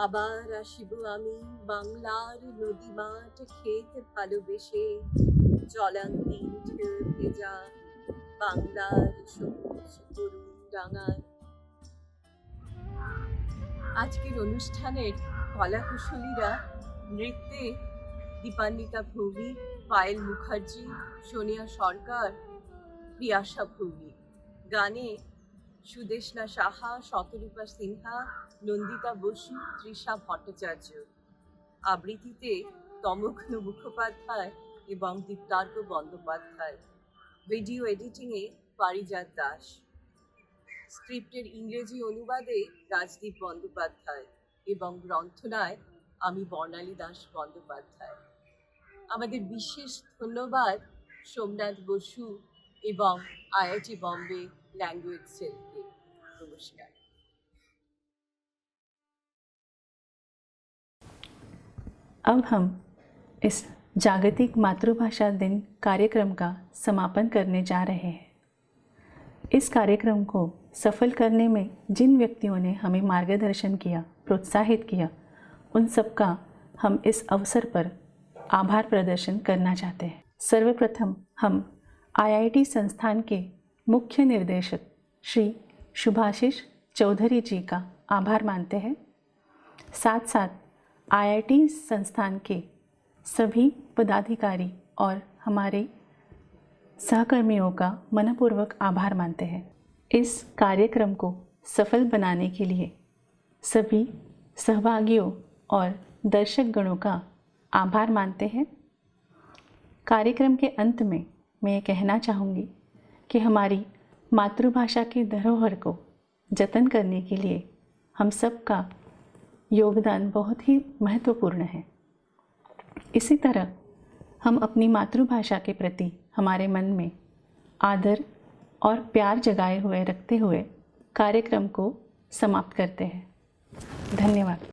আবার আসিব আমি বাংলার নদী মাঠ খেতে ভালোবেসে, জলাঙ্গিন ঢেউ ভেজা বাংলার সবুজ করুণ ডাঙায়। আজকের অনুষ্ঠানের কলাকুশলীরা নৃত্যে দীপান্বিতা ভৌমিক, পায়েল মুখার্জি, সোনিয়া সরকার, প্রিয়াশা ভৌমিক, গানে সুদেশনা সাহা, শতরূপা সিনহা, নন্দিতা বসু, তৃষা ভট্টাচার্য, আবৃত্তিতে তমঘ্ন মুখোপাধ্যায় এবং দীপ্তার্ক বন্দ্যোপাধ্যায়, ভিডিও এডিটিংয়ে পারিজাত দাস, স্ক্রিপ্টের ইংরেজি অনুবাদে রাজদীপ বন্দ্যোপাধ্যায় এবং গ্রন্থনায় আমি বর্ণালী দাস বন্দ্যোপাধ্যায়। আমাদের বিশেষ ধন্যবাদ সোমনাথ বসু এবং আইআইটি বম্বে लैंग्वेज सेलকে। नमस्कार। अब हम इस जागतिक मातृभाषा दिन कार्यक्रम का समापन करने जा रहे हैं। इस कार्यक्रम को सफल करने में जिन व्यक्तियों ने हमें मार्गदर्शन किया, प्रोत्साहित किया, उन सबका हम इस अवसर पर आभार प्रदर्शन करना चाहते हैं। सर्वप्रथम हम IIT संस्थान के मुख्य निर्देशक श्री शुभाशीष चौधरी जी का आभार मानते हैं। साथ साथ IIT संस्थान के सभी पदाधिकारी और हमारे सहकर्मियों का मनपूर्वक आभार मानते हैं। इस कार्यक्रम को सफल बनाने के लिए सभी सहभागियों और दर्शकगणों का आभार मानते हैं। कार्यक्रम के अंत में मैं ये कहना चाहूँगी कि हमारी मातृभाषा की धरोहर को जतन करने के लिए हम सब का योगदान बहुत ही महत्वपूर्ण है। इसी तरह हम अपनी मातृभाषा के प्रति हमारे मन में आदर और प्यार जगाए हुए रखते हुए कार्यक्रम को समाप्त करते हैं। धन्यवाद।